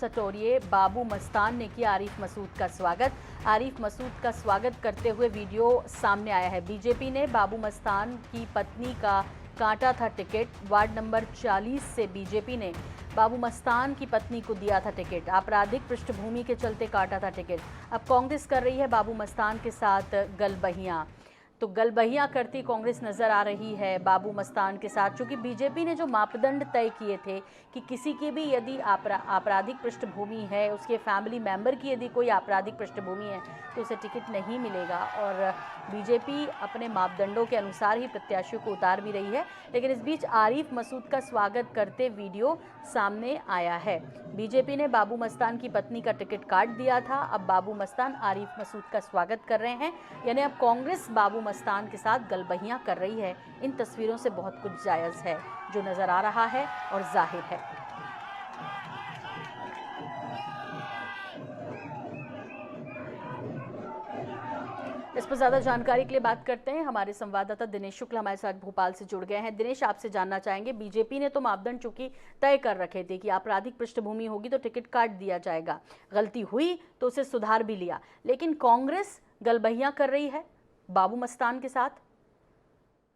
सटोरिये बाबू मस्तान ने किया आरिफ मसूद का स्वागत। आरिफ मसूद का स्वागत करते हुए वीडियो सामने आया है। बीजेपी ने बाबू मस्तान की पत्नी का काटा था टिकट। वार्ड नंबर 40 से बीजेपी ने बाबू मस्तान की पत्नी को दिया था टिकट। आपराधिक पृष्ठभूमि के चलते काटा था टिकट। अब कांग्रेस कर रही है बाबू मस्तान के साथ गलबहियां। तो गलबहियां करती कांग्रेस नजर आ रही है बाबू मस्तान के साथ, क्योंकि बीजेपी ने जो मापदंड तय किए थे कि किसी की भी यदि आपराधिक पृष्ठभूमि है, उसके फैमिली मेंबर की यदि कोई आपराधिक पृष्ठभूमि है तो उसे टिकट नहीं मिलेगा। और बीजेपी अपने मापदंडों के अनुसार ही प्रत्याशियों को उतार भी रही है। लेकिन इस बीच आरिफ मसूद का स्वागत करते वीडियो सामने आया है। बीजेपी ने बाबू मस्तान की पत्नी का टिकट काट दिया था। अब बाबू मस्तान आरिफ मसूद का स्वागत कर रहे हैं, यानी अब कांग्रेस बाबू मस्तान के साथ गलबहियां कर रही है। इन तस्वीरों से बहुत कुछ जायज़ है जो नज़र आ रहा है और जाहिर है। इस पर ज़्यादा जानकारी के लिए बात करते हैं। हमारे संवाददाता दिनेश शुक्ल हमारे साथ भोपाल से जुड़ गए हैं। दिनेश, आपसे जानना चाहेंगे, बीजेपी ने तो मापदंड चूंकि तय कर रखे थे कि आपराधिक पृष्ठभूमि होगी तो टिकट काट दिया जाएगा, गलती हुई तो उसे सुधार भी लिया, लेकिन कांग्रेस गलबहियां कर रही है बाबू मस्तान के साथ।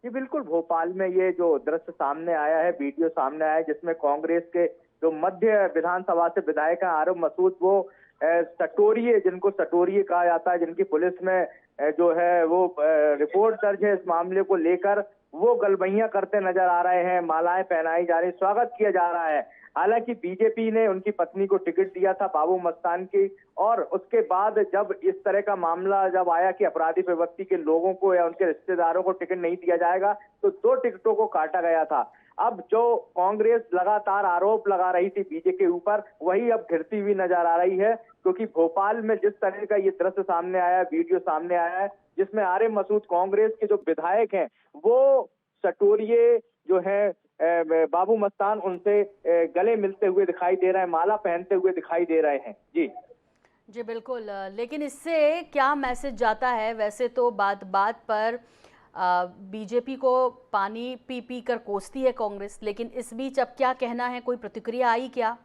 जी बिल्कुल, भोपाल में ये जो दृश्य सामने आया है, वीडियो सामने आया है, जिसमें कांग्रेस के जो मध्य विधानसभा से विधायक हैं आरिफ मसूद, वो सटोरिये, जिनको सटोरिये कहा जाता है, जिनकी पुलिस में जो है वो रिपोर्ट दर्ज है इस मामले को लेकर, वो गलबहियां करते नजर आ रहे हैं। मालाएं पहनाई जा रही, स्वागत किया जा रहा है। हालांकि बीजेपी ने उनकी पत्नी को टिकट दिया था बाबू मस्तान की, और उसके बाद जब इस तरह का मामला जब आया कि अपराधी प्रवृत्ति के लोगों को या उनके रिश्तेदारों को टिकट नहीं दिया जाएगा, तो 2 टिकटों को काटा गया था। अब जो कांग्रेस लगातार आरोप लगा रही थी बीजेपी के ऊपर, वही अब घिरती हुई नजर आ रही है, क्योंकि भोपाल में जिस तरह का ये दृश्य सामने आया, वीडियो सामने आया है, जिसमें आरिफ मसूद कांग्रेस के जो विधायक हैं वो सटोरिये जो है बाबू मस्तान, उनसे गले मिलते हुए दिखाई दे रहे हैं, माला पहनते हुए दिखाई दे रहे हैं। जी बिल्कुल, लेकिन इससे क्या मैसेज जाता है? वैसे तो बात बात पर बीजेपी को पानी पी पी कर कोसती है कांग्रेस, लेकिन इस बीच अब क्या कहना है, कोई प्रतिक्रिया आई क्या?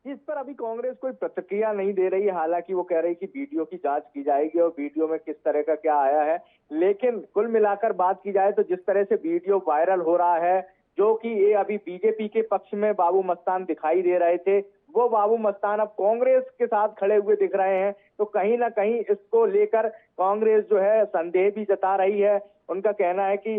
इस पर अभी कांग्रेस कोई प्रतिक्रिया नहीं दे रही है। हालांकि वो कह रही कि वीडियो की जांच की जाएगी और वीडियो में किस तरह का क्या आया है, लेकिन कुल मिलाकर बात की जाए तो जिस तरह से वीडियो वायरल हो रहा है, जो कि ये अभी बीजेपी के पक्ष में बाबू मस्तान दिखाई दे रहे थे, वो बाबू मस्तान अब कांग्रेस के साथ खड़े हुए दिख रहे हैं, तो कहीं ना कहीं इसको लेकर कांग्रेस जो है संदेह भी जता रही है। उनका कहना है कि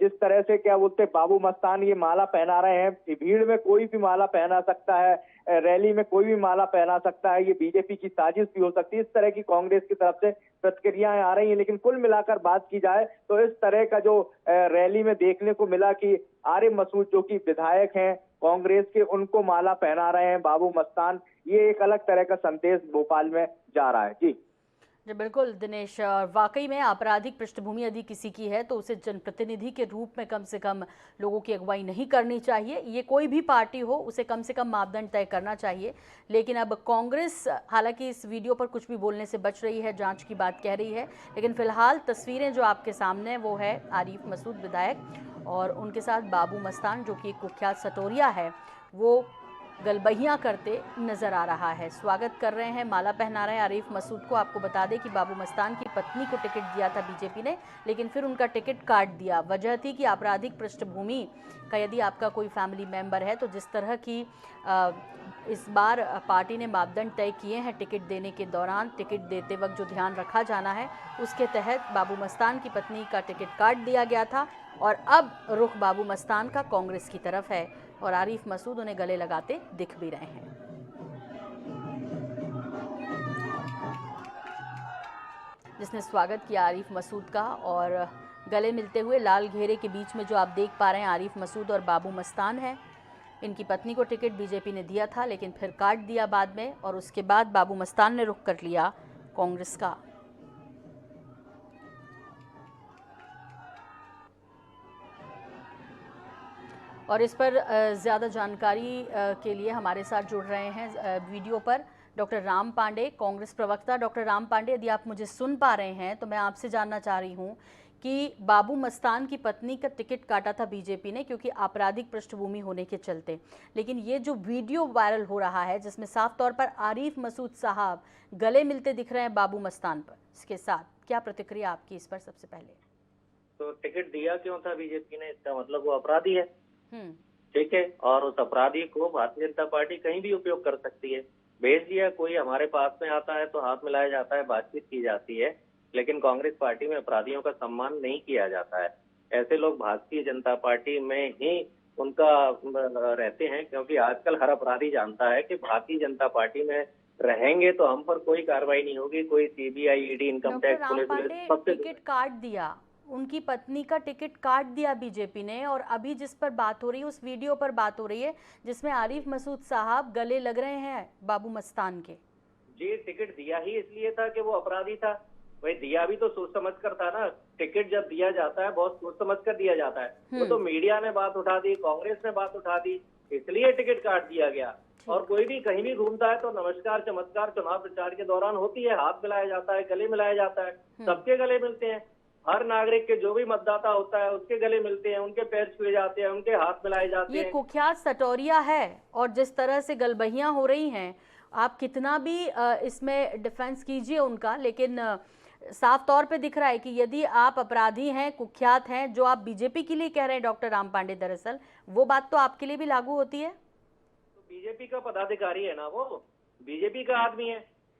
जिस तरह से क्या बोलते बाबू मस्तान ये माला पहना रहे हैं, भीड़ में कोई भी माला पहना सकता है, रैली में कोई भी माला पहना सकता है, ये बीजेपी की साजिश भी हो सकती है। इस तरह की कांग्रेस की तरफ से प्रतिक्रियाएं आ रही हैं। लेकिन कुल मिलाकर बात की जाए तो इस तरह का जो रैली में देखने को मिला कि आरिफ मसूद जो कि विधायक हैं कांग्रेस के, उनको माला पहना रहे हैं बाबू मस्तान, ये एक अलग तरह का संदेश भोपाल में जा रहा है। जी बिल्कुल दिनेश, वाकई में आपराधिक पृष्ठभूमि यदि किसी की है तो उसे जनप्रतिनिधि के रूप में कम से कम लोगों की अगुवाई नहीं करनी चाहिए। ये कोई भी पार्टी हो, उसे कम से कम मापदंड तय करना चाहिए। लेकिन अब कांग्रेस हालांकि इस वीडियो पर कुछ भी बोलने से बच रही है, जांच की बात कह रही है, लेकिन फिलहाल तस्वीरें जो आपके सामने वो है आरिफ मसूद विधायक और उनके साथ बाबू मस्तान जो कि एक कुख्यात सटोरिया है, वो गलबहियां करते नजर आ रहा है। स्वागत कर रहे हैं, माला पहना रहे हैं आरिफ मसूद को। आपको बता दें कि बाबू मस्तान की पत्नी को टिकट दिया था बीजेपी ने, लेकिन फिर उनका टिकट काट दिया। वजह थी कि आपराधिक पृष्ठभूमि का यदि आपका कोई फैमिली मेंबर है तो जिस तरह की इस बार पार्टी ने मापदंड तय किए हैं टिकट देने के दौरान, टिकट देते वक्त जो ध्यान रखा जाना है, उसके तहत बाबू मस्तान की पत्नी का टिकट काट दिया गया था। और अब रुख बाबू मस्तान का कांग्रेस की तरफ है और आरिफ मसूद उन्हें गले लगाते दिख भी रहे हैं। जिसने स्वागत किया आरिफ मसूद का, और गले मिलते हुए लाल घेरे के बीच में जो आप देख पा रहे हैं आरिफ मसूद और बाबू मस्तान है। इनकी पत्नी को टिकट बीजेपी ने दिया था लेकिन फिर काट दिया बाद में, और उसके बाद बाबू मस्तान ने रुख कर लिया कांग्रेस का। और इस पर ज़्यादा जानकारी के लिए हमारे साथ जुड़ रहे हैं वीडियो पर डॉक्टर राम पांडे, कांग्रेस प्रवक्ता। डॉक्टर राम पांडे, यदि आप मुझे सुन पा रहे हैं तो मैं आपसे जानना चाह रही हूं कि बाबू मस्तान की पत्नी का टिकट काटा था बीजेपी ने क्योंकि आपराधिक पृष्ठभूमि होने के चलते, लेकिन ये जो वीडियो वायरल हो रहा है जिसमें साफ तौर पर आरिफ मसूद साहब गले मिलते दिख रहे हैं बाबू मस्तान पर, इसके साथ क्या प्रतिक्रिया आपकी इस पर? सबसे पहले तो टिकट दिया क्यों था बीजेपी ने? इसका मतलब वो अपराधी है, हम्म ठीक है, और उस अपराधी को भारतीय जनता पार्टी कहीं भी उपयोग कर सकती है। भेज दिया, कोई हमारे पास में आता है तो हाथ मिलाया जाता है, बातचीत की जाती है, लेकिन कांग्रेस पार्टी में अपराधियों का सम्मान नहीं किया जाता है। ऐसे लोग भारतीय जनता पार्टी में ही उनका रहते हैं, क्योंकि आजकल हर अपराधी जानता है कि भारतीय जनता पार्टी में रहेंगे तो हम पर कोई कार्रवाई नहीं होगी, कोई CBI, ED, income doctor tax, Ram police Pandey ticket काट दिया, उनकी पत्नी का टिकट काट दिया बीजेपी ने, और अभी जिस पर बात हो रही है उस वीडियो पर बात हो रही है जिसमें आरिफ मसूद साहब गले लग रहे हैं बाबू मस्तान के। जी, टिकट दिया ही इसलिए था कि वो अपराधी था। भाई दिया भी तो सोच समझ कर था ना। टिकट जब दिया जाता है बहुत सोच समझ कर दिया जाता है। वो तो मीडिया ने बात उठा दी, कांग्रेस ने बात उठा दी, इसलिए टिकट काट दिया गया। और कोई भी कहीं भी घूमता है तो नमस्कार चमत्कार चुनाव प्रचार के दौरान होती है, हाथ मिलाया जाता है, गले मिलाया जाता है, सबके गले मिलते हैं। हर नागरिक के जो भी मतदाता होता है उसके गले मिलते हैं, उनके पैर छुए जाते हैं, उनके हाथ मिलाए जाते हैं। ये कुख्यात सटोरिया है, और जिस तरह से गलबहियां हो रही हैं, आप कितना भी इसमें डिफेंस कीजिए उनका, लेकिन साफ तौर पे दिख रहा है कि यदि आप अपराधी हैं, कुख्यात हैं, जो आप बीजेपी के लिए कह रहे हैं डॉक्टर राम पांडे, दरअसल वो बात तो आपके लिए भी लागू होती है। तो बीजेपी का पदाधिकारी है ना, वो बीजेपी का आदमी है।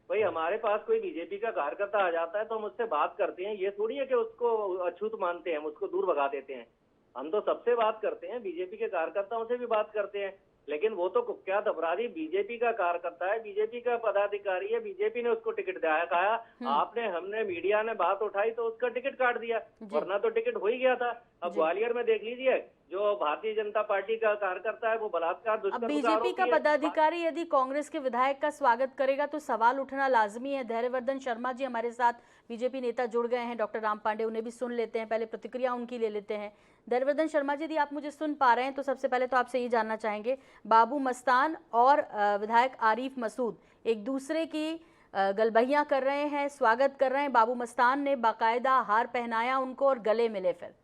भाई हमारे पास कोई बीजेपी का कार्यकर्ता आ जाता है तो हम उससे बात करते हैं, ये थोड़ी है कि उसको अछूत मानते हैं, हम उसको दूर भगा देते हैं। हम तो सबसे बात करते हैं, बीजेपी के कार्यकर्ताओं से भी बात करते हैं, लेकिन वो तो कुख्यात अपराधी बीजेपी का कार्यकर्ता है, बीजेपी का पदाधिकारी है, बीजेपी ने उसको टिकट दिया खाया। आपने, हमने, मीडिया ने बात उठाई तो उसका टिकट काट दिया, वरना तो टिकट हो ही गया था। अब ग्वालियर में देख लीजिए, जो भारतीय जनता पार्टी का कार्यकर्ता है वो बलात्कार, दुष्कर्म का बीजेपी का पदाधिकारी यदि कांग्रेस के विधायक का स्वागत करेगा तो सवाल उठना लाजमी है। धैर्यवर्धन शर्मा जी हमारे साथ बीजेपी नेता जुड़ गए हैं, डॉक्टर राम पांडे, उन्हें भी सुन लेते हैं, पहले प्रतिक्रिया उनकी ले लेते हैं। धैर्यवर्धन शर्मा जी, यदि आप मुझे सुन पा रहे हैं तो सबसे पहले तो आपसे ये जानना चाहेंगे, बाबू मस्तान और विधायक आरिफ मसूद एक दूसरे की गलबहियां कर रहे हैं, स्वागत कर रहे हैं, बाबू मस्तान ने बाकायदा हार पहनाया उनको और गले मिले। फिर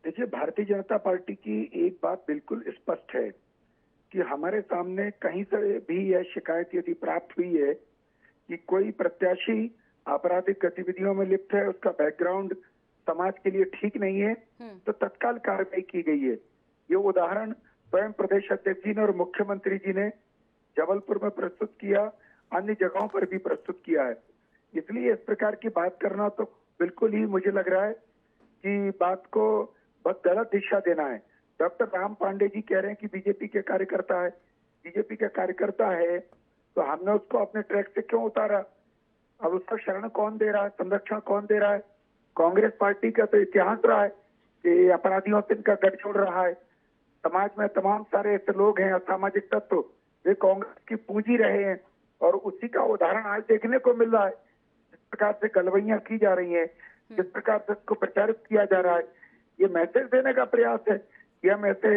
देखिए, भारतीय जनता पार्टी की एक बात बिल्कुल स्पष्ट है कि हमारे सामने कहीं से भी यह शिकायत यदि प्राप्त हुई है कि कोई प्रत्याशी आपराधिक गतिविधियों में लिप्त है, उसका बैकग्राउंड समाज के लिए ठीक नहीं है, तो तत्काल कार्रवाई की गई है। ये उदाहरण स्वयं प्रदेश अध्यक्ष जी ने और मुख्यमंत्री जी ने जबलपुर में प्रस्तुत किया, अन्य जगहों पर भी प्रस्तुत किया है। इसलिए इस प्रकार की बात करना तो बिल्कुल ही मुझे लग रहा है कि बात को बहुत गलत दिशा देना है। डॉक्टर राम पांडे जी कह रहे हैं कि बीजेपी के कार्यकर्ता है, बीजेपी का कार्यकर्ता है तो हमने उसको अपने ट्रैक से क्यों उतारा? अब उसका शरण कौन दे रहा है, संरक्षण कौन दे रहा है? कांग्रेस पार्टी का तो इतिहास रहा है कि अपराधियों से इनका गठजोड़ रहा है। समाज में तमाम सारे ऐसे लोग हैं, असामाजिक तत्व, वे कांग्रेस की पूंजी रहे हैं, और उसी का उदाहरण आज देखने को मिल रहा है। जिस प्रकार से गलबैयां की जा रही हैं, जिस प्रकार से इसको प्रचारित किया जा रहा है, ये मैसेज देने का प्रयास है कि हम ऐसे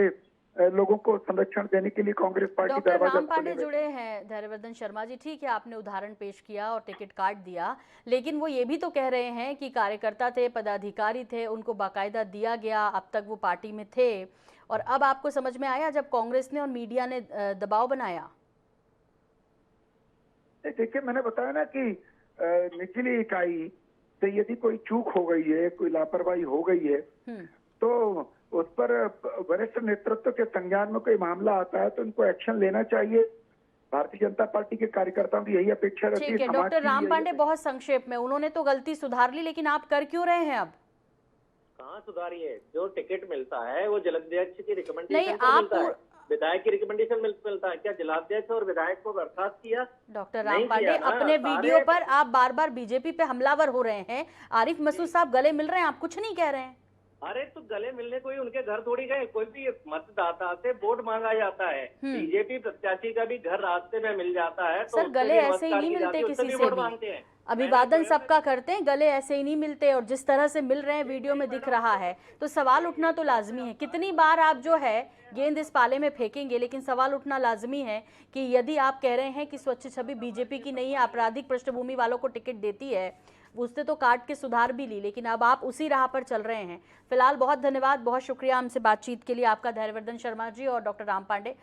लोगों को संरक्षण देने के लिए कांग्रेस पार्टी डॉक्टर राम पांडे जुड़े हैं। धैर्यवर्धन शर्मा जी, ठीक है, आपने उदाहरण पेश किया और टिकट काट दिया, लेकिन वो ये भी तो कह रहे हैं कि कार्यकर्ता थे, पदाधिकारी थे, उनको बाकायदा दिया गया, अब तक वो पार्टी में थे, और अब आपको समझ में आया जब कांग्रेस ने और मीडिया ने दबाव बनाया? देखिए, मैंने बताया ना कि निचली इकाई से यदि कोई चूक हो गई है, कोई लापरवाही हो गई है, तो उस पर वरिष्ठ नेतृत्व के संज्ञान में कोई मामला आता है तो उनको एक्शन लेना चाहिए। भारतीय जनता पार्टी के कार्यकर्ताओं की यही अपेक्षा रहती है। ठीक है, डॉक्टर राम पांडे, बहुत संक्षेप में, उन्होंने तो गलती सुधार ली, लेकिन आप कर क्यों रहे हैं? अब कहाँ सुधारी है? जो टिकट मिलता है वो जिलाध्यक्ष की रिकमेंडेशन नहीं, पर मिलता है, विधायक की रिकमेंडेशन मिलता है। क्या जिलाध्यक्ष और विधायक को बर्खास्त किया? डॉक्टर राम पांडे, अपने वीडियो पर आप बार बार बीजेपी पे हमलावर हो रहे हैं। आरिफ मसूद साहब गले मिल रहे हैं, आप कुछ नहीं कह रहे हैं। अरे तो गले मिलने कोई उनके घर थोड़ी गए, कोई भी मतदाता से वोट मांगा जाता है। बीजेपी प्रत्याशी का भी घर रास्ते में मिल जाता है तो सर, गले ऐसे ही नहीं मिलते किसी से भी। अभिवादन सबका करते हैं, गले ऐसे ही नहीं मिलते, और जिस तरह से मिल रहे हैं वीडियो में दिख रहा है, तो सवाल उठना तो लाजमी है। कितनी बार आप जो है गेंद इस पाले में फेंकेंगे, लेकिन सवाल उठना लाजमी है कि यदि आप कह रहे हैं कि स्वच्छ छवि बीजेपी की नहीं है, आपराधिक पृष्ठभूमि वालों को टिकट देती है, उसने तो काट के सुधार भी ली, लेकिन अब आप उसी राह पर चल रहे हैं। फिलहाल बहुत धन्यवाद, बहुत शुक्रिया हमसे बातचीत के लिए आपका, धैर्यवर्धन शर्मा जी और डॉक्टर राम पांडे।